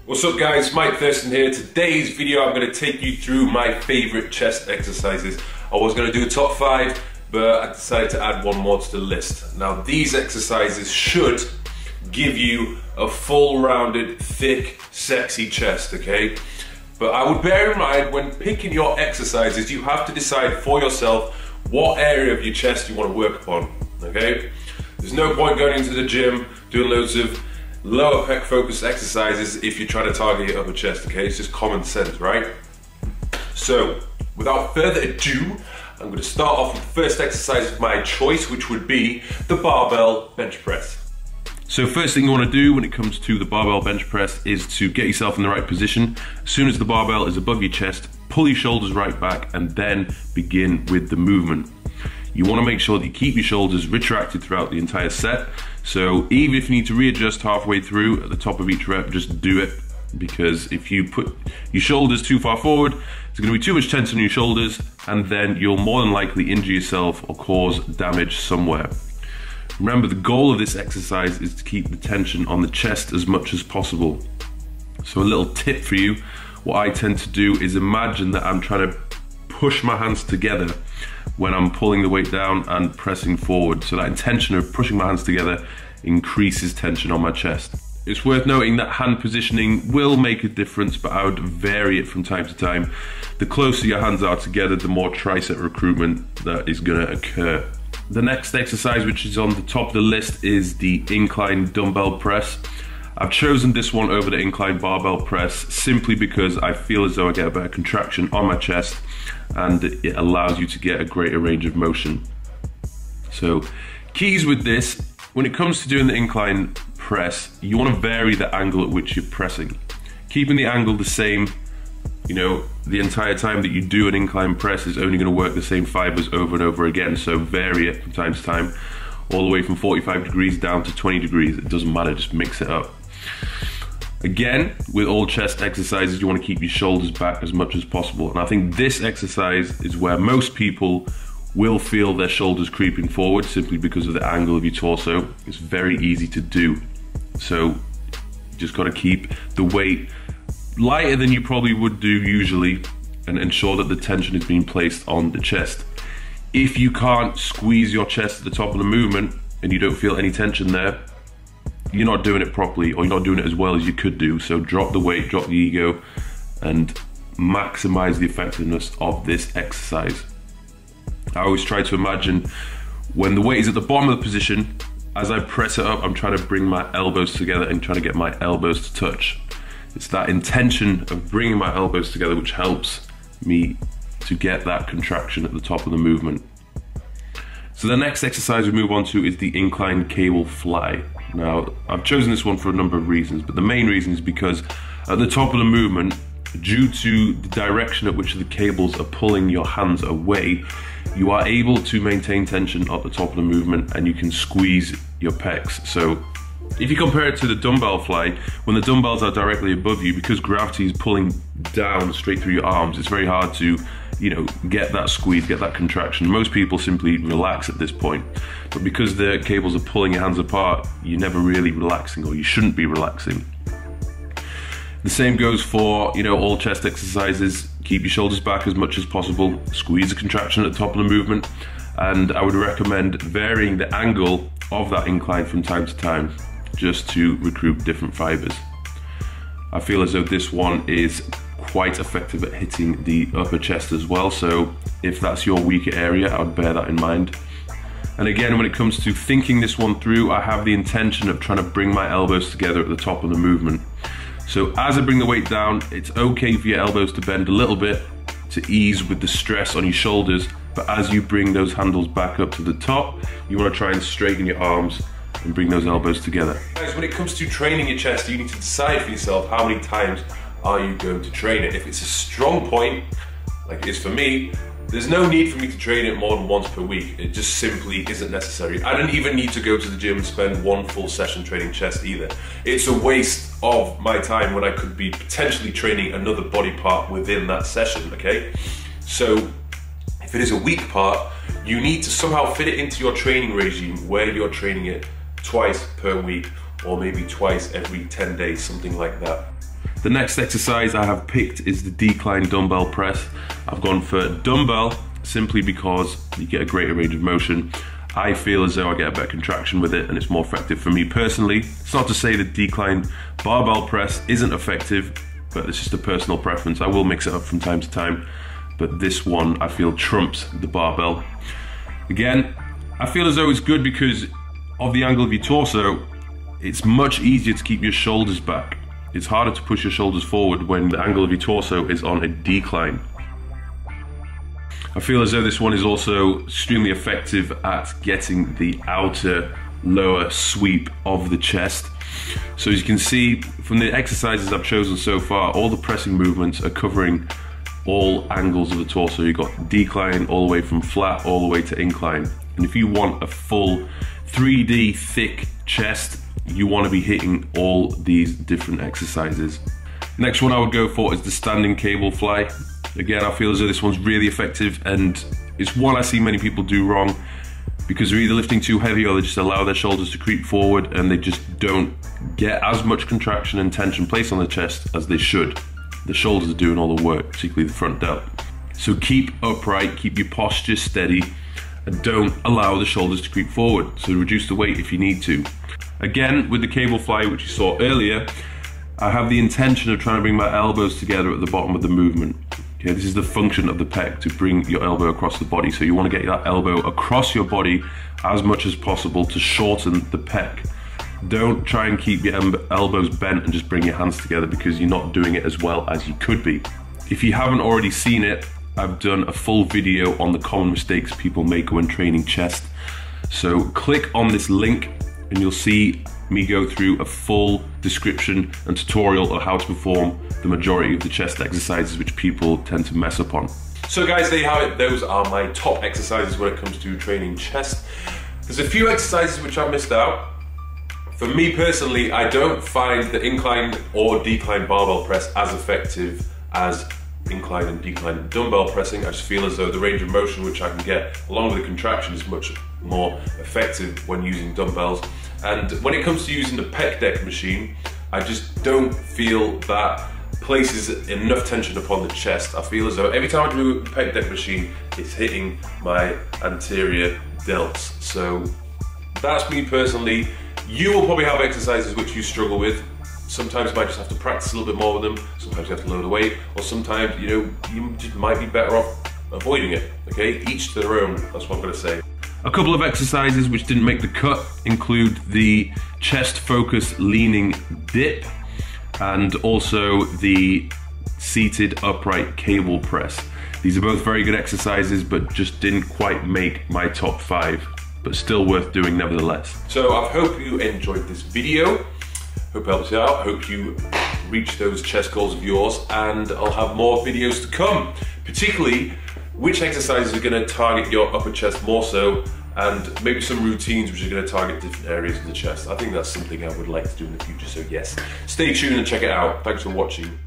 What's up guys, Mike Thurston here. Today's video I'm going to take you through my favourite chest exercises. I was going to do a top 5, but I decided to add one more to the list. Now these exercises should give you a full rounded, thick, sexy chest, okay? But I would bear in mind when picking your exercises, you have to decide for yourself what area of your chest you want to work upon, okay? There's no point going into the gym doing loads of lower pec focused exercises if you're trying to target your upper chest, okay? It's just common sense, right? So, without further ado, I'm going to start off with the first exercise of my choice, which would be the barbell bench press. So first thing you want to do when it comes to the barbell bench press is to get yourself in the right position. As soon as the barbell is above your chest, pull your shoulders right back and then begin with the movement. You want to make sure that you keep your shoulders retracted throughout the entire set. So even if you need to readjust halfway through at the top of each rep, just do it. Because if you put your shoulders too far forward, there's going to be too much tension on your shoulders and then you'll more than likely injure yourself or cause damage somewhere. Remember, the goal of this exercise is to keep the tension on the chest as much as possible. So a little tip for you, what I tend to do is imagine that I'm trying to push my hands together when I'm pulling the weight down and pressing forward. So that intention of pushing my hands together increases tension on my chest. It's worth noting that hand positioning will make a difference, but I would vary it from time to time. The closer your hands are together, the more tricep recruitment that is going to occur. The next exercise, which is on the top of the list, is the incline dumbbell press. I've chosen this one over the incline barbell press simply because I feel as though I get a better contraction on my chest and it allows you to get a greater range of motion. So keys with this, when it comes to doing the incline press, you want to vary the angle at which you're pressing. Keeping the angle the same, the entire time that you do an incline press is only going to work the same fibers over and over again, so vary it from time to time, all the way from 45 degrees down to 20 degrees, it doesn't matter, just mix it up. Again, with all chest exercises, you want to keep your shoulders back as much as possible, and I think this exercise is where most people will feel their shoulders creeping forward simply because of the angle of your torso. It's very easy to do, so you just got to keep the weight lighter than you probably would do usually and ensure that the tension is being placed on the chest. If you can't squeeze your chest at the top of the movement and you don't feel any tension there, you're not doing it properly or you're not doing it as well as you could do. So drop the weight, drop the ego and maximize the effectiveness of this exercise. I always try to imagine when the weight is at the bottom of the position, as I press it up, I'm trying to bring my elbows together and trying to get my elbows to touch. It's that intention of bringing my elbows together which helps me to get that contraction at the top of the movement. So the next exercise we move on to is the incline cable fly. Now, I've chosen this one for a number of reasons, but the main reason is because at the top of the movement, due to the direction at which the cables are pulling your hands away, you are able to maintain tension at the top of the movement and you can squeeze your pecs. So if you compare it to the dumbbell fly, when the dumbbells are directly above you, because gravity is pulling down straight through your arms, it's very hard to, get that squeeze, get that contraction. Most people simply relax at this point. But because the cables are pulling your hands apart, you're never really relaxing, or you shouldn't be relaxing. The same goes for, all chest exercises. Keep your shoulders back as much as possible, squeeze the contraction at the top of the movement, and I would recommend varying the angle of that incline from time to time, just to recruit different fibers. I feel as though this one is quite effective at hitting the upper chest as well, so if that's your weaker area, I would bear that in mind. And again, when it comes to thinking this one through, I have the intention of trying to bring my elbows together at the top of the movement. So as I bring the weight down, it's okay for your elbows to bend a little bit to ease with the stress on your shoulders, but as you bring those handles back up to the top, you want to try and straighten your arms and bring those elbows together. Guys, when it comes to training your chest, you need to decide for yourself how many times are you going to train it. If it's a strong point, like it is for me, there's no need for me to train it more than once per week. It just simply isn't necessary. I don't even need to go to the gym and spend one full session training chest either. It's a waste of my time when I could be potentially training another body part within that session, okay? So if it is a weak part, you need to somehow fit it into your training regime where you're training it twice per week or maybe twice every 10 days, something like that. The next exercise I have picked is the decline dumbbell press. I've gone for dumbbell simply because you get a greater range of motion. I feel as though I get a better contraction with it and it's more effective for me personally. It's not to say that decline barbell press isn't effective, but it's just a personal preference. I will mix it up from time to time, but this one I feel trumps the barbell. Again, I feel as though it's good because of the angle of your torso. It's much easier to keep your shoulders back. It's harder to push your shoulders forward when the angle of your torso is on a decline. I feel as though this one is also extremely effective at getting the outer lower sweep of the chest. So as you can see from the exercises I've chosen so far, all the pressing movements are covering all angles of the torso. You've got decline all the way from flat all the way to incline. And if you want a full 3D thick chest, you want to be hitting all these different exercises. Next one I would go for is the standing cable fly. Again, I feel as though this one's really effective, and it's one I see many people do wrong because they're either lifting too heavy or they just allow their shoulders to creep forward and they just don't get as much contraction and tension placed on the chest as they should. The shoulders are doing all the work, particularly the front delt. So keep upright, keep your posture steady, and don't allow the shoulders to creep forward. So reduce the weight if you need to. Again, with the cable fly, which you saw earlier, I have the intention of trying to bring my elbows together at the bottom of the movement. Okay, this is the function of the pec, to bring your elbow across the body. So you want to get that elbow across your body as much as possible to shorten the pec. Don't try and keep your elbows bent and just bring your hands together because you're not doing it as well as you could be. If you haven't already seen it, I've done a full video on the common mistakes people make when training chest. So click on this link and you'll see me go through a full description and tutorial of how to perform the majority of the chest exercises which people tend to mess up on. So guys, there you have it. Those are my top exercises when it comes to training chest. There's a few exercises which I missed out. For me personally, I don't find the incline or decline barbell press as effective as incline and decline dumbbell pressing. I just feel as though the range of motion which I can get along with the contraction is much more effective when using dumbbells. And when it comes to using the pec deck machine, I just don't feel that places enough tension upon the chest. I feel as though every time I do a pec deck machine, it's hitting my anterior delts. So that's me personally. You will probably have exercises which you struggle with. Sometimes you might just have to practice a little bit more with them. Sometimes you have to lower the weight, or sometimes, you know, you just might be better off avoiding it. Okay, each to their own. That's what I'm going to say. A couple of exercises which didn't make the cut include the chest focus leaning dip and also the seated upright cable press. These are both very good exercises, but just didn't quite make my top 5, but still worth doing nevertheless. So I hope you enjoyed this video. Hope it helps you out. Hope you reach those chest goals of yours, and I'll have more videos to come, particularly which exercises are going to target your upper chest more so, and maybe some routines which are going to target different areas of the chest. I think that's something I would like to do in the future, so yes, stay tuned and check it out. Thanks for watching.